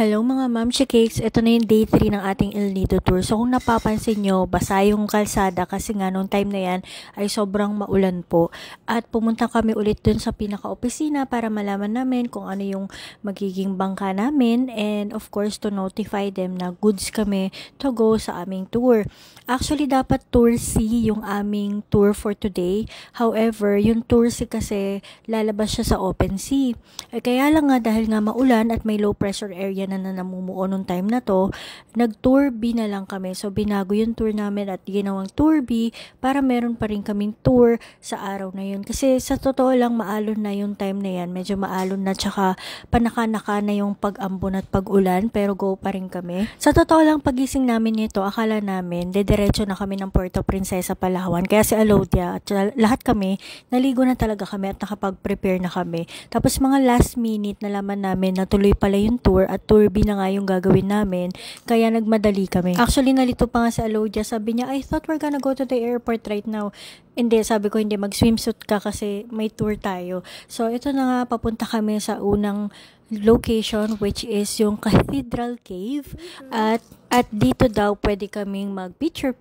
Hello mga Mamshi Cakes, ito na yung day 3 ng ating El Nido Tour. So kung napapansin nyo, basa yung kalsada kasi nga nung time na yan ay sobrang maulan po. At pumunta kami ulit dun sa pinaka-opisina para malaman namin kung ano yung magiging bangka namin. And of course to notify them na goods kami to go sa aming tour. Actually dapat Tour C yung aming tour for today. However, yung Tour C kasi lalabas siya sa Open Sea. Kaya lang nga dahil nga maulan at may low pressure area na namumuo nung time na to, nag-tour B na lang kami. So, binago yung tour namin at ginawang tour B para meron pa rin kaming tour sa araw na yun. Kasi sa totoo lang, maalon na yung time na yan. Medyo maalon na tsaka panaka-naka na yung pag-ambon at pag-ulan pero go pa rin kami. Sa totoo lang, pagising namin nito, akala namin, dediretso na kami ng Puerto Princesa, Palawan. Kaya si Alodia at lahat kami, naligo na talaga kami at nakapag-prepare na kami. Tapos mga last minute, nalaman namin na tuloy pala yung tour at tour B na nga yung gagawin namin, kaya nagmadali kami. Actually, nalito pa nga si Alodia, sabi niya, I thought we're gonna go to the airport right now. Hindi, sabi ko hindi, mag-swimsuit ka kasi may tour tayo. So, ito na nga, papunta kami sa unang location which is yung Cathedral Cave at dito daw pwede kaming mag picture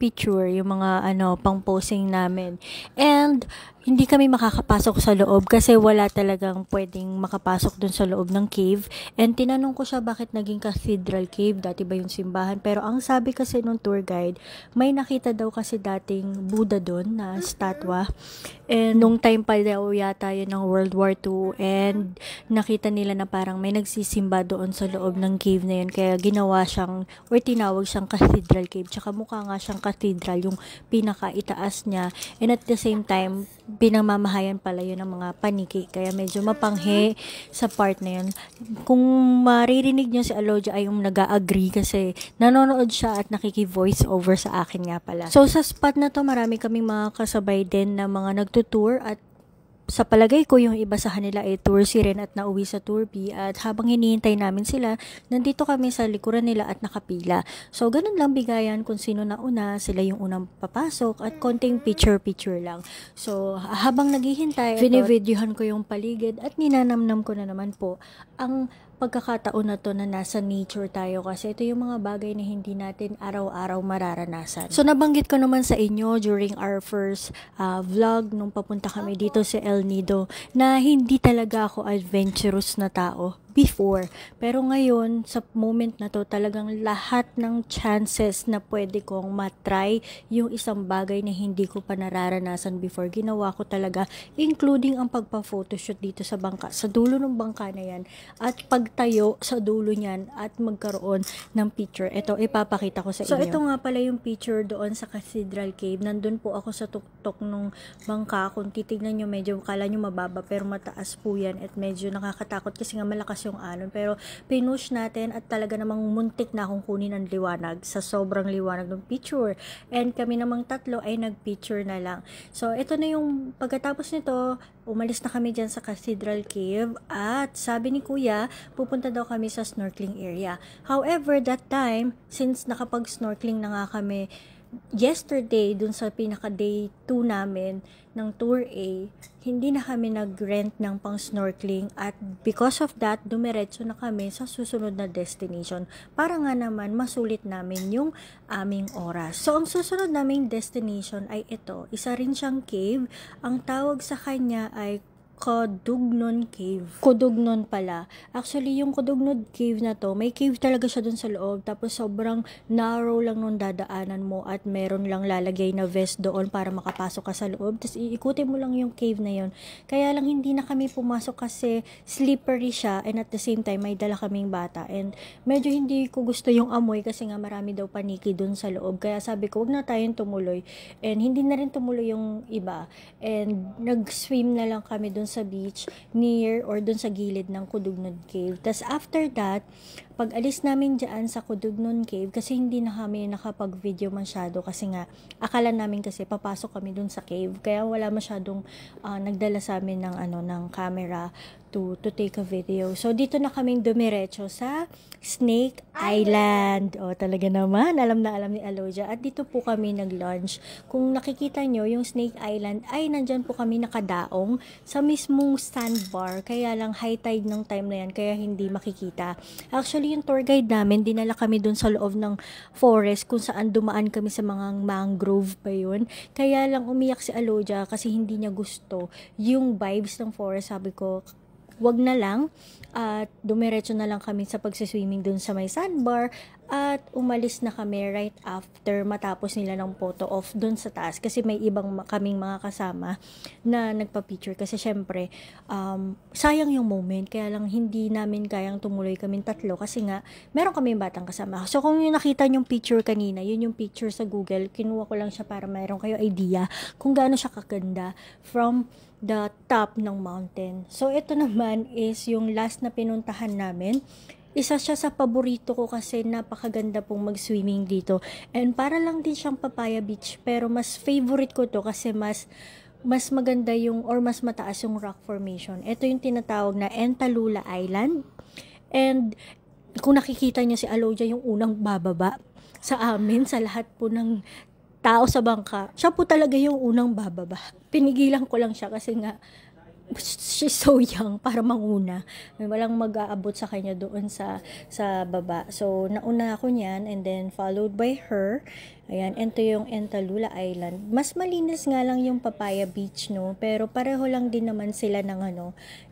yung mga pang posing namin. And hindi kami makakapasok sa loob kasi wala talagang pwedeng makapasok dun sa loob ng cave. And tinanong ko siya bakit naging Cathedral Cave, dati ba yung simbahan? Pero ang sabi kasi nung tour guide, may nakita daw kasi dating Buddha dun na statwa. And nung time pa daw yata yun ng World War II and nakita nila na parang may nagsisimba doon sa loob ng cave na yun. Kaya ginawa siyang or tinawag siyang Cathedral Cave. Tsaka mukha nga siyang cathedral yung pinaka-itaas niya. And at the same time, pinamamahayan pala yun ng mga paniki. Kaya medyo mapanghe sa part na yun. Kung maririnig nyo si Alodia ay yung nag-agree kasi nanonood siya at nakiki-voice over sa akin nga pala. So sa spot na to marami kaming mga kasabay din na mga nagtutour at sa palagay ko, yung iba sa kanila ay tour C rin at nauwi sa tour B at habang hinihintay namin sila, nandito kami sa likuran nila at nakapila. So, ganun lang bigayan kung sino na una, sila yung unang papasok at konting picture lang. So, habang naghihintay, videohan ko yung paligid at ninanamnam ko na naman po ang pagkakataon na to na nasa nature tayo kasi ito yung mga bagay na hindi natin araw-araw mararanasan. So nabanggit ko naman sa inyo during our first vlog nung papunta kami dito sa El Nido na hindi talaga ako adventurous na tao before. Pero ngayon, sa moment na to, talagang lahat ng chances na pwede kong matry yung isang bagay na hindi ko pa nararanasan before, ginawa ko talaga, including ang pagpa-photoshoot dito sa bangka, sa dulo ng bangka na yan, at pagtayo sa dulo niyan, at magkaroon ng picture. Ito, ipapakita ko sa inyo. So, ito nga pala yung picture doon sa Cathedral Cave. Nandun po ako sa tuktok ng bangka. Kung titignan nyo, medyo kala nyo mababa, pero mataas po yan, at medyo nakakatakot kasi nga malakas yung alon, pero pinush natin at talaga namang muntik na akong kunin ang liwanag sa sobrang liwanag ng picture, and kami namang tatlo ay nag-picture na lang. So ito na yung pagkatapos nito, umalis na kami dyan sa Cathedral Cave at sabi ni Kuya, pupunta daw kami sa snorkeling area. However, that time, since nakapag-snorkeling na nga kami yesterday dun sa pinaka day 2 namin ng tour A, hindi na kami nag-rent ng pang snorkeling at because of that, dumiretso na kami sa susunod na destination para nga naman masulit namin yung aming oras. So ang susunod naming destination ay ito, isa rin siyang cave. Ang tawag sa kanya ay Codugnon Cave. Codugnon pala. Actually, yung Codugnon Cave na to, may cave talaga siya dun sa loob. Tapos sobrang narrow lang nung dadaanan mo at meron lang lalagay na vest doon para makapasok ka sa loob. Tapos iikutin mo lang yung cave na yun. Kaya lang hindi na kami pumasok kasi slippery siya and at the same time may dala kaming bata. And medyo hindi ko gusto yung amoy kasi nga marami daw paniki dun sa loob. Kaya sabi ko, wag na tayong tumuloy. And hindi na rin tumuloy yung iba. And nag-swim na lang kami dun sa beach near or dun sa gilid ng Codugnon Cave. Tas after that, pag alis namin dyan sa Codugnon Cave, kasi hindi na kami nakapag-video masyado kasi nga, akala namin kasi papasok kami dun sa cave. Kaya wala masyadong nagdala sa amin ng camera to take a video. So, dito na kaming dumiretso sa Snake Island. O, talaga naman. Alam na alam ni Alodia. At dito po kami nag-lunch. Kung nakikita nyo, yung Snake Island, ay nandyan po kami nakadaong sa mismong sandbar. Kaya lang high tide ng time na yan, kaya hindi makikita. Actually, Actually, yung tour guide namin, dinala kami dun sa loob ng forest kung saan dumaan kami sa mga mangrove pa yun. Kaya lang umiyak si Alodia kasi hindi niya gusto yung vibes ng forest. Sabi ko, wag na lang at dumiretso na lang kami sa pagsiswimming dun sa may sandbar at umalis na kami right after matapos nila ng photo off dun sa taas kasi may ibang kaming mga kasama na nagpa-picture kasi syempre sayang yung moment kaya lang hindi namin kayang tumuloy kaming tatlo kasi nga meron kaming batang kasama. So kung yung nakita yung picture kanina, yun yung picture sa Google, kinuha ko lang siya para mayroon kayo idea kung gaano siya kaganda from the top ng mountain. So, ito naman is yung last na pinuntahan namin. Isa siya sa paborito ko kasi napakaganda pong mag-swimming dito. And para lang din siyang Papaya Beach, pero mas favorite ko to kasi mas maganda yung or mas mataas yung rock formation. Ito yung tinatawag na Entalula Island. And kung nakikita niyo si Alodia yung unang bababa sa amin, sa lahat po ng tao sa bangka, siya po talaga yung unang bababa. Pinigilan ko lang siya kasi nga she's so young para manguna. May walang mag-aabot sa kanya doon sa baba. So, nauna ako niyan and then followed by her. Ayan, ito yung Entalula Island. Mas malinis nga lang yung Papaya Beach, no? Pero pareho lang din naman sila ng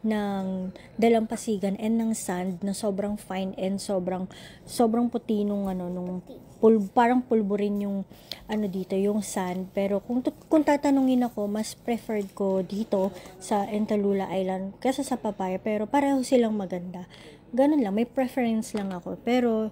ng dalampasigan and ng sand na sobrang fine and sobrang puti nung parang pulburin yung dito, yung sand. Pero kung tatanungin ako, mas preferred ko dito sa Entalula Island kaysa sa Papaya. Pero pareho silang maganda. Ganun lang, may preference lang ako. Pero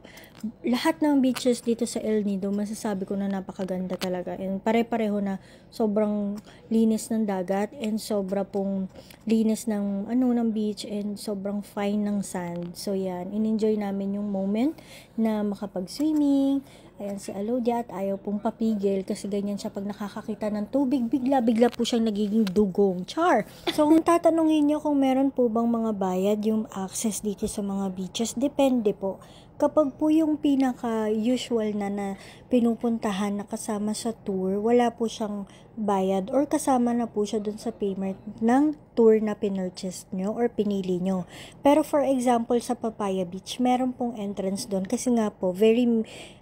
lahat ng beaches dito sa El Nido, masasabi ko na napakaganda talaga. And pare-pareho na sobrang linis ng dagat and sobra pong linis ng ng beach and sobrang fine ng sand. So yan, in-enjoy namin yung moment na makapag-swimming. Ayan si Alodia at ayaw pong papigil kasi ganyan siya pag nakakakita ng tubig, bigla po siyang nagiging dugong. Char! So kung tatanungin nyo kung meron po bang mga bayad yung access dito sa mga beaches, depende po. Kapag po yung pinaka-usual na pinupuntahan na kasama sa tour, wala po siyang bayad or kasama na po siya dun sa payment ng tour na pinurchase nyo or pinili nyo. Pero for example, sa Papaya Beach, meron pong entrance dun kasi nga po, very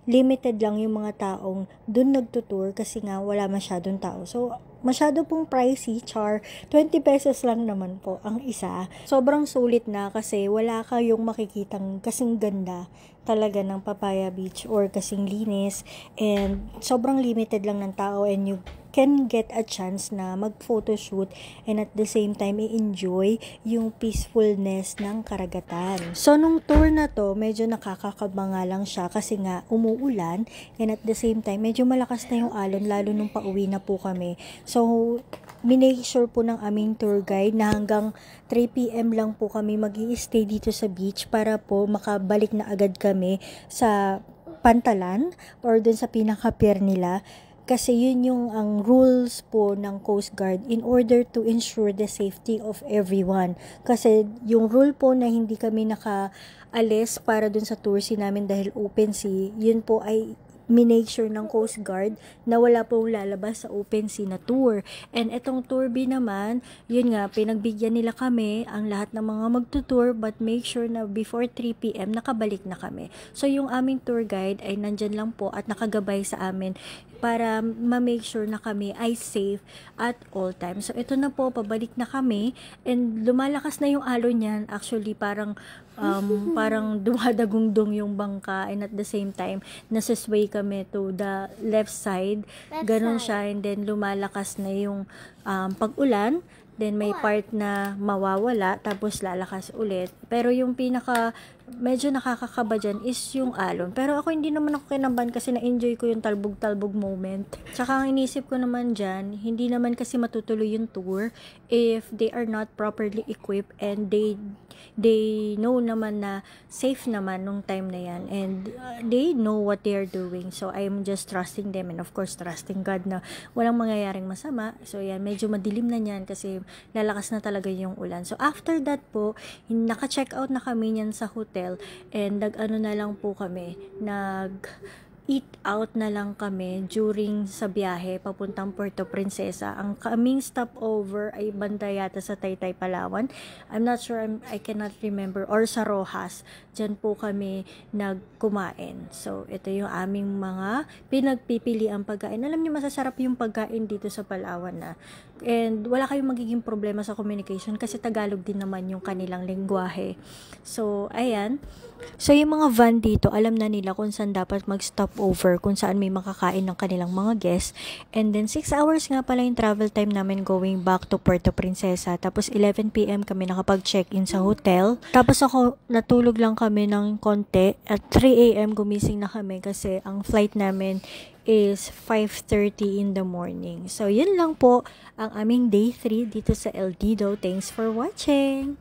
limited lang yung mga taong dun nagtutour kasi nga wala masyadong tao. So, masyado pong pricey, char. 20 pesos lang naman po ang isa. Sobrang sulit na kasi wala kayong makikitang kasing ganda talaga ng Papaya Beach or kasing linis and sobrang limited lang ng tao and you can get a chance na mag-photoshoot and at the same time i-enjoy yung peacefulness ng karagatan. So, nung tour na to, medyo nakakakaba nga lang siya kasi nga umuulan and at the same time, medyo malakas na yung alon lalo nung pauwi na po kami. So, minake sure po ng aming tour guide na hanggang 3 p.m. lang po kami mag-i-stay dito sa beach para po makabalik na agad kami sa Pantalan or dun sa pinaka-pier nila. Kasi yun yung ang rules po ng Coast Guard in order to ensure the safety of everyone. Kasi yung rule po na hindi kami nakaalis para dun sa tour namin dahil open sea, yun po ay minake sure ng Coast Guard na wala pong lalabas sa open sea na tour. And etong tour B naman, yun nga, pinagbigyan nila kami ang lahat ng mga magtutour but make sure na before 3 p.m. nakabalik na kami. So yung aming tour guide ay nandyan lang po at nakagabay sa amin para ma-make sure na kami ay safe at all times. So ito na po, pabalik na kami and lumalakas na yung alon niyan. Actually parang dumadagundong yung bangka and at the same time nasasway kami to the left side, ganon siya and then lumalakas na yung pag-ulan, then may part na mawawala tapos lalakas ulit, pero yung medyo nakakakaba dyan is yung alon. Pero ako hindi naman ako kinabahan kasi na-enjoy ko yung talbog-talbog moment. Tsaka ang inisip ko naman dyan, hindi naman kasi matutuloy yung tour if they are not properly equipped and they know naman na safe naman nung time na yan and they know what they are doing. So I'm just trusting them and of course trusting God na walang mangyayaring masama. So yan, medyo madilim na yan kasi lalakas na talaga yung ulan. So after that po, naka-check out na kami niyan sa hotel and nag-ano na lang po kami, eat out na lang kami during sa biyahe papuntang Puerto Princesa. Ang kaming stopover ay banda yata sa Taytay, Palawan. I'm not sure, I cannot remember. Or sa Rojas. Diyan po kami nagkumain. So, ito yung aming mga pinagpipili ang pagkain. Alam niyo, masasarap yung pagkain dito sa Palawan na. And wala kayong magiging problema sa communication kasi Tagalog din naman yung kanilang lengguwahe. So, ayan. So, yung mga van dito, alam na nila kung saan dapat mag-stop over, kung saan may makakain ng kanilang mga guests. And then, 6 hours nga pala yung travel time namin going back to Puerto Princesa. Tapos, 11 p.m. kami nakapag-check-in sa hotel. Tapos, natulog lang kami ng konti. At 3 a.m. gumising na kami kasi ang flight namin is 5:30 in the morning. So, yun lang po ang aming day 3 dito sa El Nido. Thanks for watching!